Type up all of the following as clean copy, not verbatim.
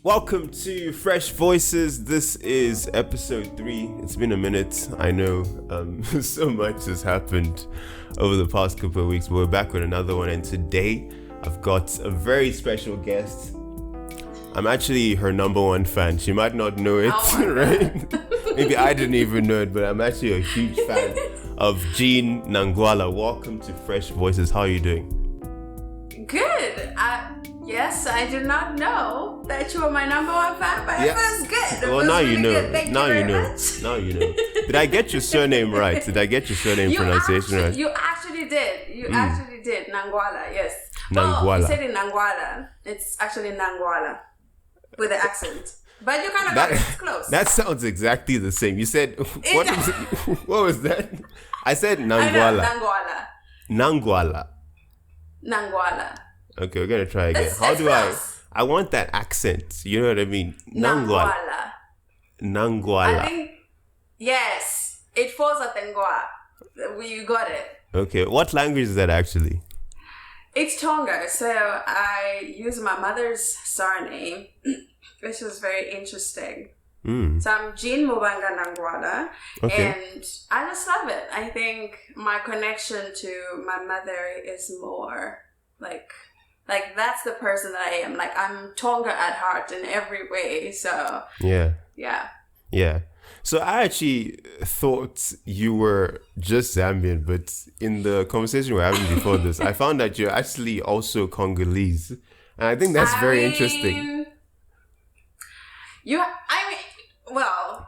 Welcome to Fresh Voices. This is episode 3. It's been a minute. I know so much has happened over the past couple of weeks, but we're back with another one. And today I've got a very special guest. I'm actually her number one fan. She might not know it, right? Maybe I didn't even know it, but I'm actually a huge fan of Jean Nangwala. Welcome to Fresh Voices. How are you doing? Good. Yes, I did not know that you were my number one fan, but it was good. Well, now you know. Now you know. Much. Now you know. Did I get your surname right? Did I get your surname pronunciation right? You actually did. You actually did. Nangwala, yes. Nangwala. Well, you said it Nangwala. It's actually Nangwala with the accent. But you kind of got it. It's close. That sounds exactly the same. You said, what was that? I said Nangwala. Nangwala. Nangwala. Okay, we're going to try again. How do I want that accent. You know what I mean? Nangwala. I think, yes. It falls at Ngwa. You got it. Okay, what language is that actually? It's Tonga. So I use my mother's surname, which was very interesting. So I'm Jean Mubanga Nangwala, and I just love it. I think my connection to my mother is more like that's the person that I am. Like, I'm Tonga at heart in every way. So yeah. So I actually thought you were just Zambian, but in the conversation we're having before this, I found that you're actually also Congolese, and I think that's very interesting. Well,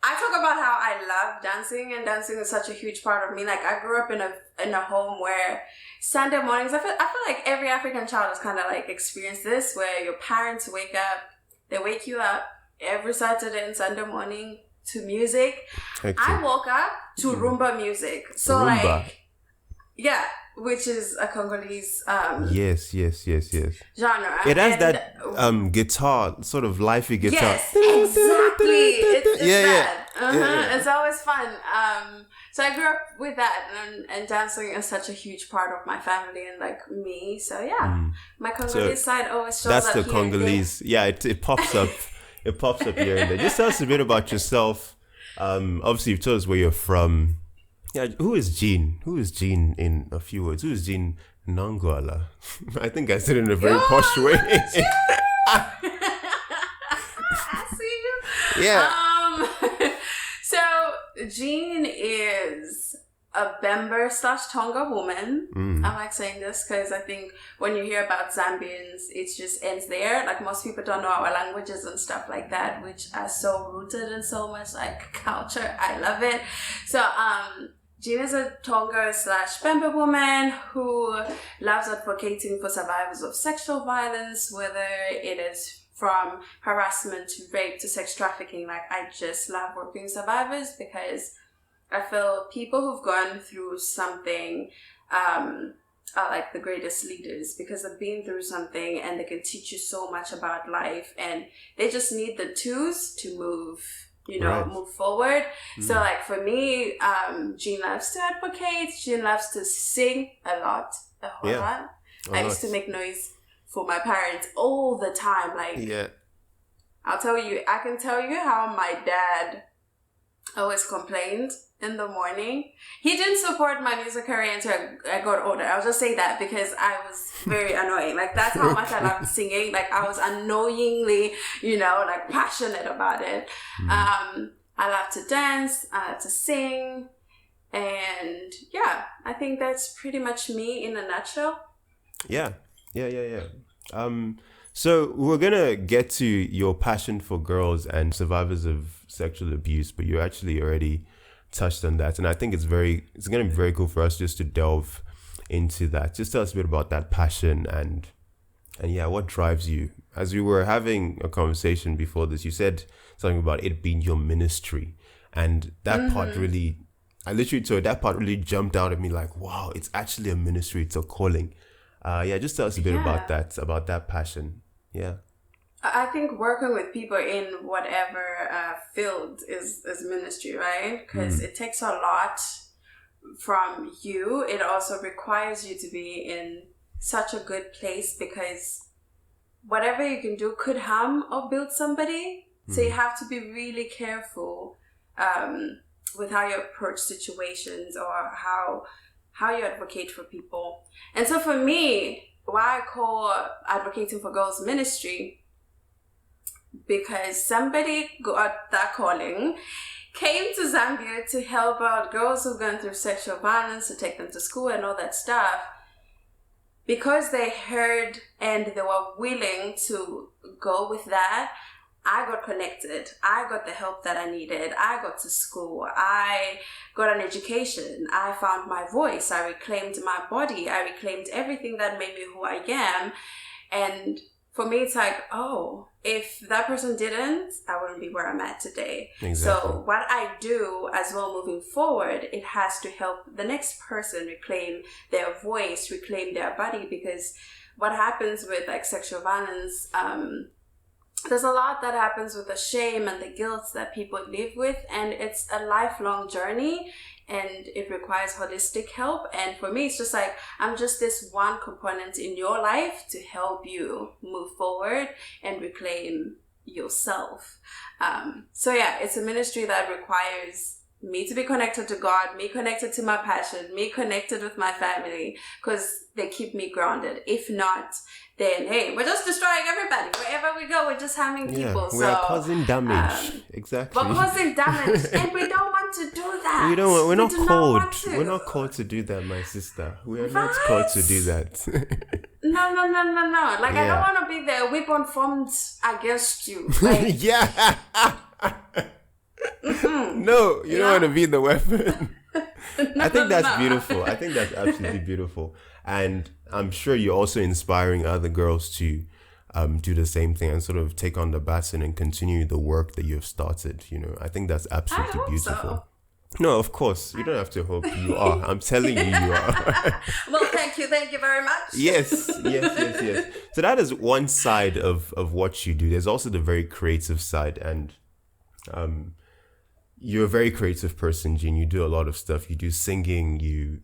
I talk about how I love dancing, and dancing is such a huge part of me. Like, I grew up in a home where Sunday mornings, I feel like every African child has kind of like experienced this, where your parents they wake you up every Saturday and Sunday morning to music. I woke up to Rumba music. So Rumba. Which is a Congolese yes genre. It has that guitar, sort of lively guitar. Yes, exactly. It's that. It's always fun. So I grew up with that, and dancing is such a huge part of my family and like me. So my Congolese side always shows up. That's the Congolese. Yeah, it pops up. It pops up here and there. Just tell us a bit about yourself. Obviously, you've told us where you're from. Yeah, who is Jean? Who is Jean in a few words? Who is Jean Nangwala? I think I said it in a very posh way. I see you. Yeah. So Jean is a Bember/Tonga woman. I like saying this because I think when you hear about Zambians, it just ends there. Like, most people don't know our languages and stuff like that, which are so rooted in so much like culture. I love it. So Jean is a Tonga/Bember woman who loves advocating for survivors of sexual violence, whether it is from harassment to rape to sex trafficking. Like, I just love working with survivors because I feel people who've gone through something are like the greatest leaders, because they've been through something and they can teach you so much about life, and they just need the tools to move forward. So like for me, Jean loves to advocate. Jean loves to sing a lot. I used to make noise for my parents all the time. Like, I can tell you how my dad always complained in the morning. He didn't support my music career until I got older. I'll just say that because I was very annoying. Like, that's how much I loved singing. Like, I was annoyingly, like passionate about it. I love to dance. I love to sing. And I think that's pretty much me in a nutshell. Yeah. So we're gonna get to your passion for girls and survivors of sexual abuse, but you actually already touched on that, and I think it's gonna be very cool for us just to delve into that. Just tell us a bit about that passion and what drives you. As we were having a conversation before this, you said something about it being your ministry, and that part really, that part really jumped out at me. Like, wow, it's actually a ministry. It's a calling. Just tell us a bit about that passion. Yeah. I think working with people in whatever field is ministry, right? Because it takes a lot from you. It also requires you to be in such a good place, because whatever you can do could harm or build somebody. So you have to be really careful with how you approach situations or how you advocate for people. And so for me, why I call advocating for girls ministry, because somebody got that calling, came to Zambia to help out girls who've gone through sexual violence, to take them to school and all that stuff. Because they heard and they were willing to go with that, I got connected. I got the help that I needed. I got to school. I got an education. I found my voice. I reclaimed my body. I reclaimed everything that made me who I am. And for me, it's like, oh, if that person didn't, I wouldn't be where I'm at today. Exactly. So what I do as well moving forward, it has to help the next person reclaim their voice, reclaim their body, because what happens with like sexual violence, there's a lot that happens with the shame and the guilt that people live with, and it's a lifelong journey. And it requires holistic help. And for me, it's just like, I'm just this one component in your life to help you move forward and reclaim yourself. So yeah, it's a ministry that requires me to be connected to God, me connected to my passion, me connected with my family, because they keep me grounded. If not, then hey, we're just destroying everybody. Wherever we go, we're just harming people. We are causing damage. Exactly. We're causing damage, and we don't want to do that. We don't. We're not called. To. We're not called to do that, my sister. We are not called to do that. No. Like I don't want to be the weapon formed against you. Like, yeah. No, you don't want to be the weapon. I think that's beautiful. I think that's absolutely beautiful. And I'm sure you're also inspiring other girls to do the same thing and sort of take on the baton and continue the work that you've started. You know, I think that's absolutely beautiful. So. No, of course. You don't have to hope. You are. I'm telling you, you are. Well, thank you very much. Yes. So that is one side of what you do. There's also the very creative side, and you're a very creative person, Jean. You do a lot of stuff. You do singing, you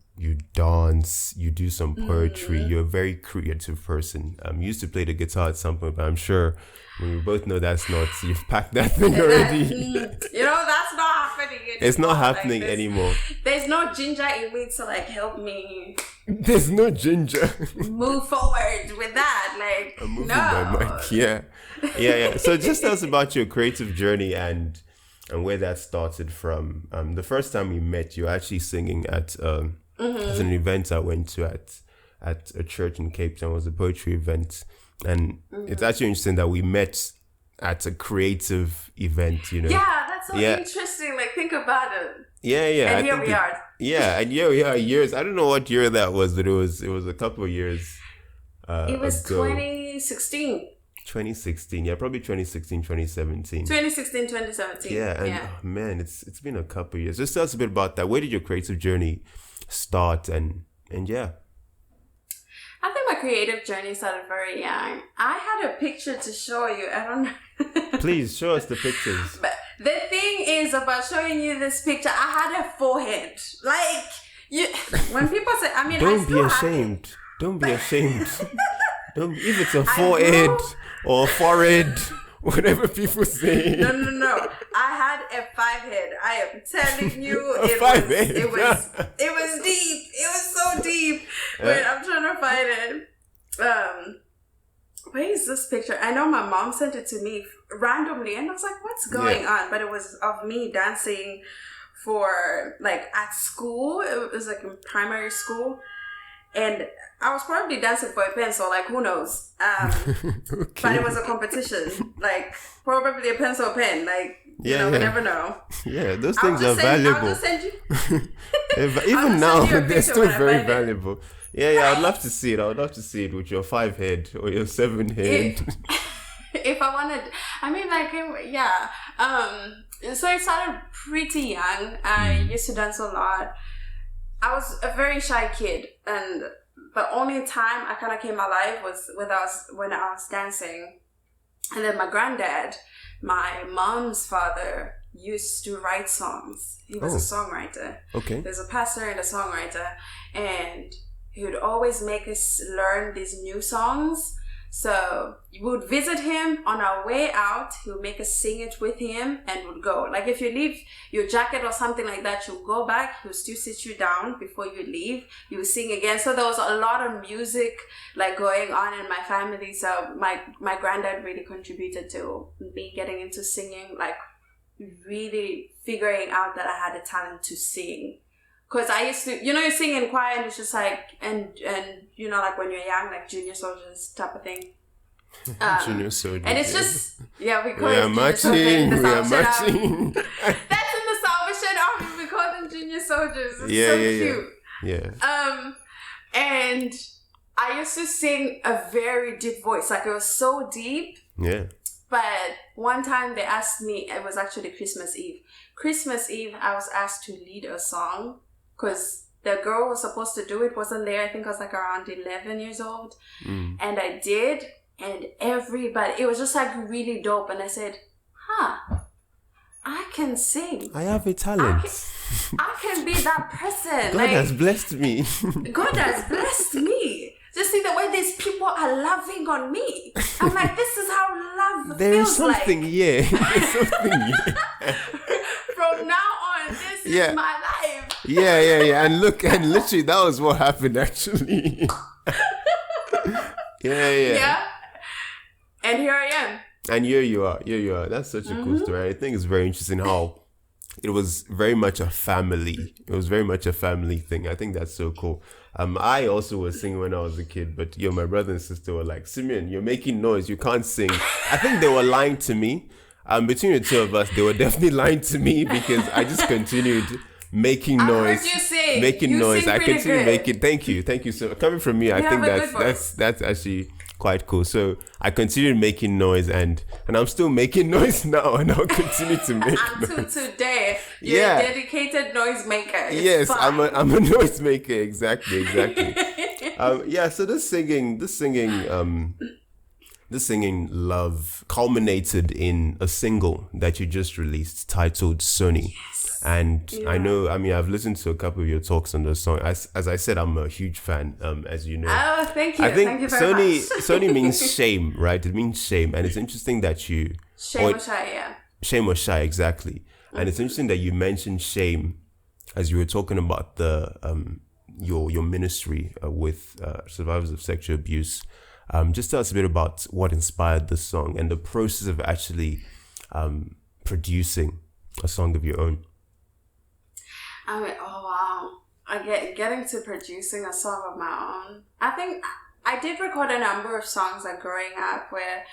dance, you do some poetry. You're a very creative person. You used to play the guitar at some point, but I'm sure we both know that's not, you've packed that thing already. That's not happening anymore. It's not happening anymore. There's no ginger in me to like help me. There's no ginger. Move forward with that. Like, I'm moving my mic. Yeah. So just tell us about your creative journey and where that started from. The first time we met, you were actually singing at an event I went to at a church in Cape Town. It was a poetry event. And it's actually interesting that we met at a creative event, you know. Yeah, that's so interesting. Like, think about it. Yeah. And here we are. Yeah, and here we are years. I don't know what year that was, but it was a couple of years it was ago. 2016. 2016, yeah, probably 2016, 2017. 2016, 2017. Yeah, and oh, man, it's been a couple of years. Just tell us a bit about that. Where did your creative journey start? And yeah. I think my creative journey started very young. I had a picture to show you. I don't know. Please show us the pictures. But the thing is about showing you this picture, I had a forehead. Like, when people say, I mean, Don't be ashamed. Don't be ashamed. If it's a forehead or a forehead, whatever people say. No. I had a 5 head. I am telling you, it was deep. It was so deep. Wait, I'm trying to find it. Where is this picture? I know my mom sent it to me randomly, and I was like, "What's going on?" But it was of me dancing for like at school. It was like in primary school. And I was probably dancing for a pencil, like who knows? Okay. But it was a competition, like probably a pencil pen, like we never know. Yeah, those things are valuable. I'll just send you. Even now, they're still very valuable. Yeah, I'd love to see it. I would love to see it with your 5 head or your 7 head. If I wanted, I mean, like, yeah. So it started pretty young. I used to dance a lot. I was a very shy kid, and the only time I kind of came alive was when I was dancing. And then my granddad, my mom's father, used to write songs. He was a songwriter. Okay. There's a pastor and a songwriter, and he would always make us learn these new songs. So we would visit him. On our way out, he would make us sing it with him and would go. Like if you leave your jacket or something like that, you go back, he'll still sit you down before you leave. You will sing again. So there was a lot of music like going on in my family. So my granddad really contributed to me getting into singing, like really figuring out that I had a talent to sing. Because I used to, you sing in choir and it's just like, and like when you're young, like junior soldiers type of thing. Junior soldiers. And it's just, we call we are marching. That's in the Salvation Army. We call them junior soldiers. It's cute. Yeah. And I used to sing a very deep voice. Like it was so deep. Yeah. But one time they asked me, it was actually Christmas Eve. Christmas Eve, I was asked to lead a song because the girl who was supposed to do it wasn't there. I think I was like around 11 years old. And I did. And everybody, it was just like really dope. And I said, I can sing. I have a talent. I can be that person. God has blessed me. God has blessed me. Just see the way these people are loving on me. I'm like, this is how love there feels is something, like. There's something, From now on, this is my life. Yeah. And look, and literally that was what happened actually. Yeah. And here I am. And here you are. That's such a cool story. I think it's very interesting how it was very much a family. It was very much a family thing. I think that's so cool. I also was singing when I was a kid, but my brother and sister were like, Simeon, you're making noise. You can't sing. I think they were lying to me. Between the two of us, they were definitely lying to me because I just continued making noise. I heard you sing. Making noise. I continue making. Thank you. So coming from me, I think that's actually quite cool. So I continued making noise and I'm still making noise now and I'll continue to make until today. You're a dedicated noise maker. Yes, I'm a noise maker. Exactly. So this singing love culminated in a single that you just released titled Sony. Yes. And I've listened to a couple of your talks on the song. As I said, I'm a huge fan, as you know. Oh, thank you. I think thank you very much. Sony means shame, right? It means shame. And it's interesting that you... Shame or shy, yeah. Shame or shy, exactly. And it's interesting that you mentioned shame as you were talking about the your ministry with survivors of sexual abuse. Just tell us a bit about what inspired the song and the process of actually producing a song of your own. Getting to producing a song of my own. I think I did record a number of songs like growing up where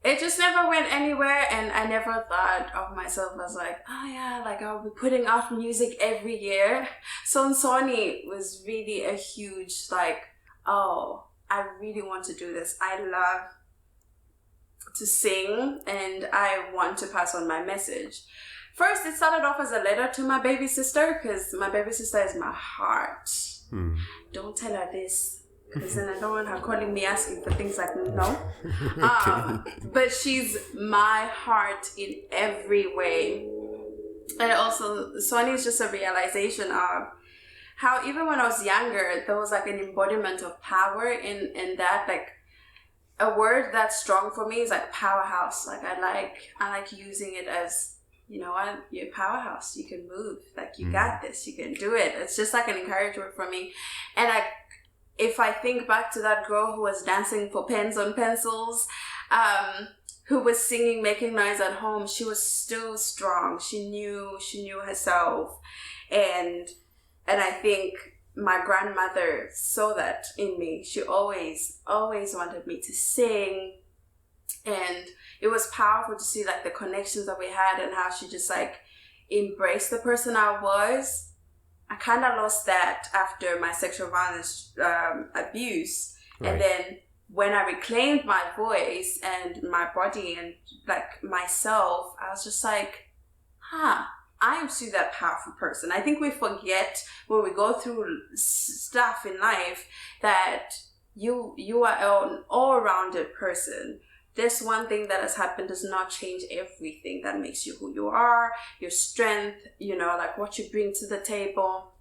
it just never went anywhere, and I never thought of myself as like, I'll be putting out music every year. So Sony was really a huge like, I really want to do this. I love to sing and I want to pass on my message. First, it started off as a letter to my baby sister because my baby sister is my heart. Don't tell her this because then I don't want her calling me asking for things like no. But she's my heart in every way. And also, Sony is just a realization of how even when I was younger, there was like an embodiment of power in that. Like a word that's strong for me is like powerhouse. Like I like using it as, you know what, you're a powerhouse. You can move. Like you got this. You can do it. It's just like an encouragement for me. And if I think back to that girl who was dancing for pens on pencils, who was singing, making noise at home, she was still strong. She knew herself. And I think my grandmother saw that in me. She always wanted me to sing. And it was powerful to see like the connections that we had and how she just like embraced the person I was. I kind of lost that after my sexual violence abuse. Right. And then when I reclaimed my voice and my body and like myself, I was just like, I am still that powerful person. I think we forget when we go through stuff in life that you are an all-rounded person. This one thing that has happened does not change everything that makes you who you are, your strength, like what you bring to the table.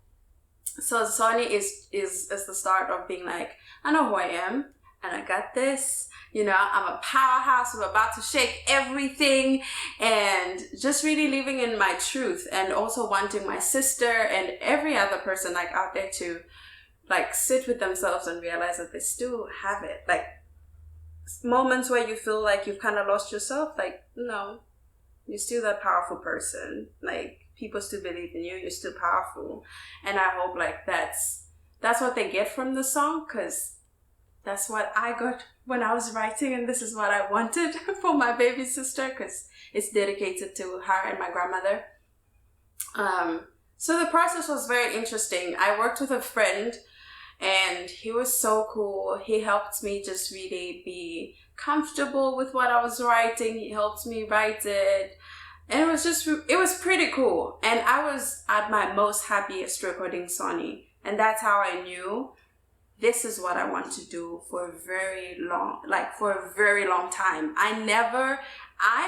So Sony is the start of being like, I know who I am I got this. You know, I'm a powerhouse. I'm about to shake everything, and just really living in my truth, and also wanting my sister and every other person like out there to like sit with themselves and realize that they still have it. Like moments where you feel like you've kind of lost yourself, like no, you're still that powerful person. Like people still believe in you. You're still powerful, and I hope like that's what they get from the song, because that's what I got when I was writing, and this is what I wanted for my baby sister, because it's dedicated to her and my grandmother. So the process was very interesting. I worked with a friend, and he was so cool. He helped me just really be comfortable with what I was writing. He helped me write it. And it was pretty cool. And I was at my most happiest recording Sony. And that's how I knew this is what I want to do for a very long time. I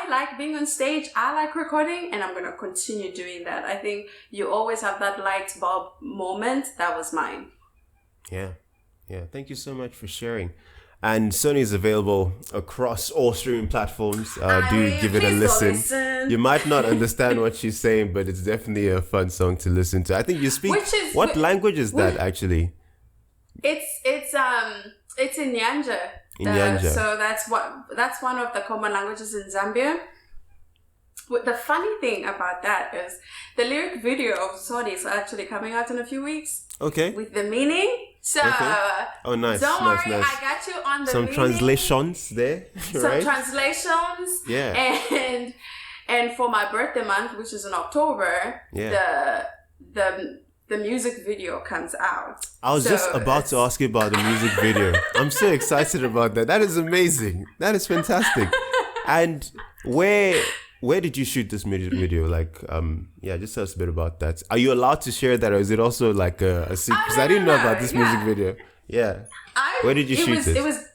like being on stage. I like recording, and I'm going to continue doing that. I think you always have that light bulb moment. That was mine. Yeah. Thank you so much for sharing. And Sony is available across all streaming platforms. Do give it a listen. You might not understand what she's saying, but it's definitely a fun song to listen to. I think you speak. What language is that actually? It's in Nyanja. So that's one of the common languages in Zambia. The funny thing about that is the lyric video of Sony is actually coming out in a few weeks. Okay. With the meaning. So oh, nice. Don't worry, nice. I got you on the some meaning. Translations there. Some translations. Yeah. And for my birthday month, which is in October, the music video comes out. I was just about to ask you about the music video. I'm so excited about that. That is amazing. That is fantastic. And where did you shoot this music video? Like, just tell us a bit about that. Are you allowed to share that, or is it also like a secret? Because I didn't know about this music video. Yeah. Where did you shoot this? It was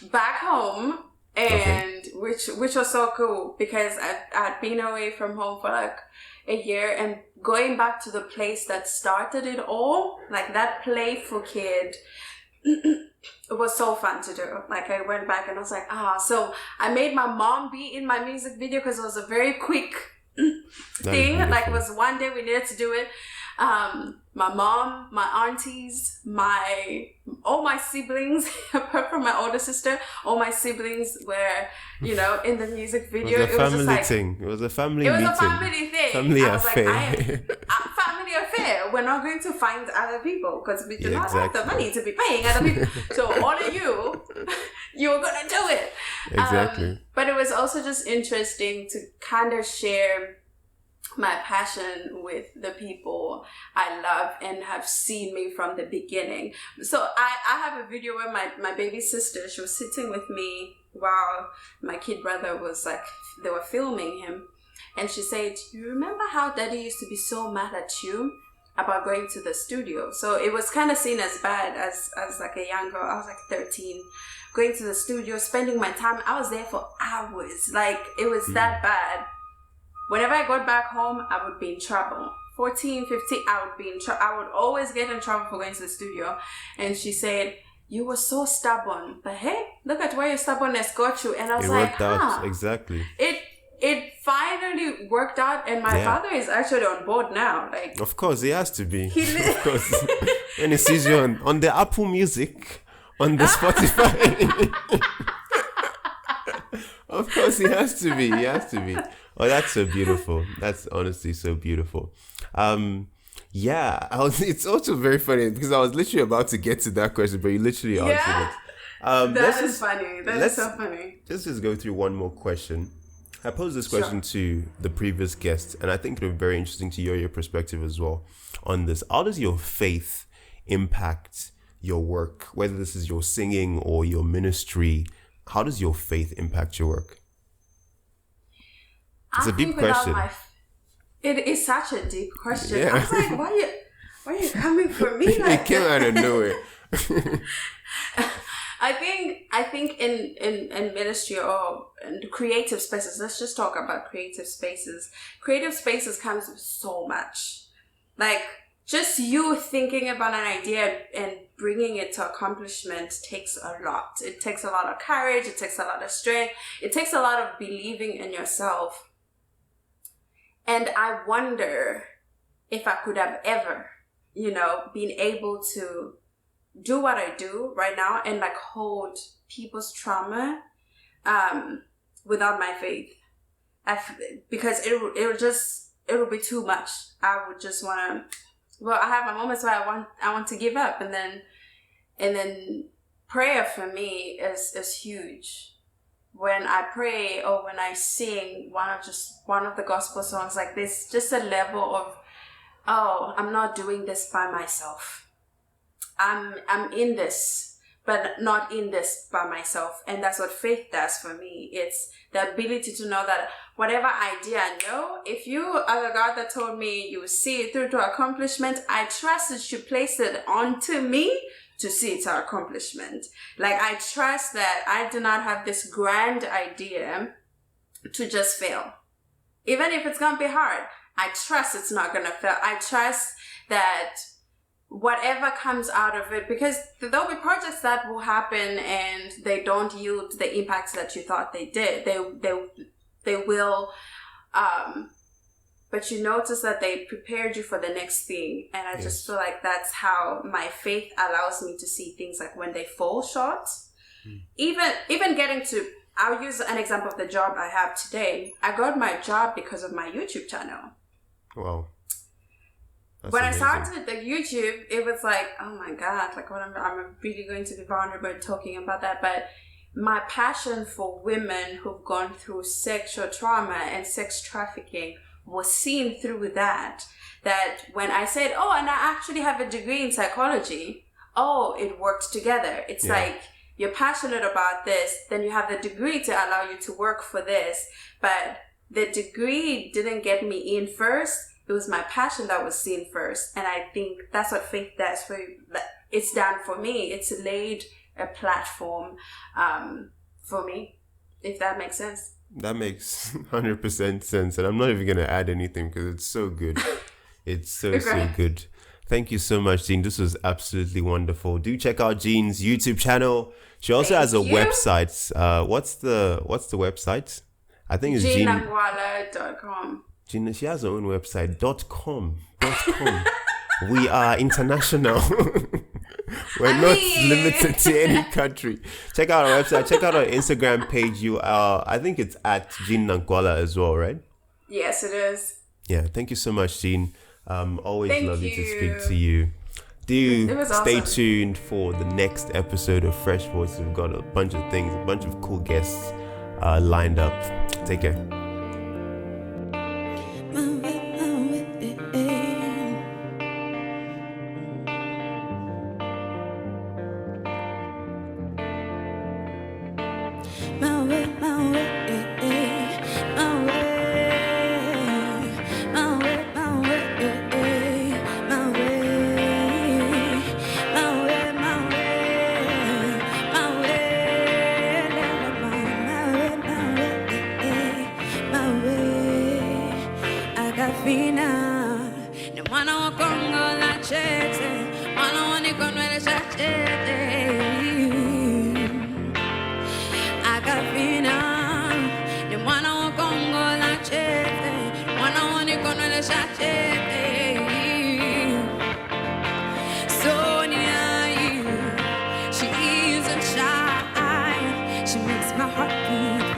back home, and which was so cool, because I'd been away from home for like a year, and going back to the place that started it all, like that playful kid. It was so fun to do. Like I went back and I was like, so I made my mom be in my music video, because it was a very quick thing. Like it was one day we needed to do it. My mom, my aunties, all my siblings, apart from my older sister, all my siblings were, in the music video. It was a family thing. It was a family meeting. It was a family thing. Family affair. Family affair. We're not going to find other people, because we do not have the money to be paying other people. So all of you're going to do it. Exactly. But it was also just interesting to kind of share my passion with the people I love and have seen me from the beginning. So I have a video where my baby sister, she was sitting with me while my kid brother was like, they were filming him. And she said, you remember how daddy used to be so mad at you about going to the studio? So it was kind of seen as bad as like a young girl. I was like 13, going to the studio, spending my time. I was there for hours. Like it was that bad. Whenever I got back home, I would be in trouble. 14, 15, I would be in trouble. I would always get in trouble for going to the studio. And she said, you were so stubborn. But hey, look at where your stubbornness got you. And I was like, it worked out. Exactly. It finally worked out. And my father is actually on board now. Like, of course, he has to be. Of course. And he sees you on the Apple Music, on the Spotify. Of course, he has to be. He has to be. Oh, that's so beautiful. That's honestly so beautiful. It's also very funny, because I was literally about to get to that question, but you literally answered it. That is funny. That is so funny. Let's just go through one more question. I posed this question to the previous guest, and I think it would be very interesting to hear your perspective as well on this. How does your faith impact your work, whether this is your singing or your ministry? How does your faith impact your work? It's a deep question. It is such a deep question. Yeah. I was like, why are you coming for me? It came out of nowhere. I think in ministry or in creative spaces, let's just talk about creative spaces. Creative spaces comes with so much. Like just you thinking about an idea and bringing it to accomplishment takes a lot. It takes a lot of courage. It takes a lot of strength. It takes a lot of believing in yourself. And I wonder if I could have ever, been able to do what I do right now and like hold people's trauma without my faith. Because it'll be too much. I would just want to, I have my moments where I want to give up, and then prayer for me is huge. When I pray or when I sing one of the gospel songs, like this, just a level of, I'm not doing this by myself. I'm in this, but not in this by myself. And that's what faith does for me. It's the ability to know that whatever idea I know, if you are the God that told me you will see it through to accomplishment, I trust that you place it onto me to see it to accomplishment. Like, I trust that I do not have this grand idea to just fail. Even if it's going to be hard, I trust it's not going to fail. I trust that whatever comes out of it, because there'll be projects that will happen and they don't yield the impacts that you thought they did. They will, but you notice that they prepared you for the next thing. And I just feel like that's how my faith allows me to see things, like when they fall short. Even getting to, I'll use an example of the job I have today. I got my job because of my YouTube channel. Wow. That's when amazing. I started the YouTube, it was like, oh my God, like what I'm really going to be vulnerable talking about that. But my passion for women who've gone through sexual trauma and sex trafficking was seen through that when I said, and I actually have a degree in psychology, it worked together. It's like, you're passionate about this, then you have the degree to allow you to work for this. But the degree didn't get me in first. It was my passion that was seen first. And I think that's what faith does for you. It's done for me. It's laid a platform for me, if that makes sense. That makes 100% sense. And I'm not even going to add anything because it's so good. It's so good. Thank you so much, Jean. This was absolutely wonderful. Do check out Jean's YouTube channel. She also has a website. What's the website? I think it's Nangwala.com. Jean, she has her own website, .com. We are international. We're not limited to any country. Check out our website. Check out our Instagram page. I think it's at Jean Nangwala as well, right? Yes, it is. Yeah, thank you so much, Jean. Always Thank lovely you. to speak to you. Do stay awesome. tuned for the next episode of Fresh Voices. We've got a bunch of things, a bunch of cool guests lined up. Take care.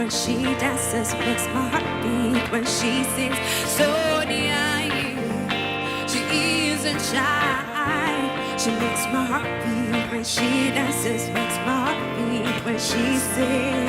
She dances, makes my heart beat when she sings. Sonia, she isn't shy. She makes my heart beat when she dances, makes my heart beat when she sings.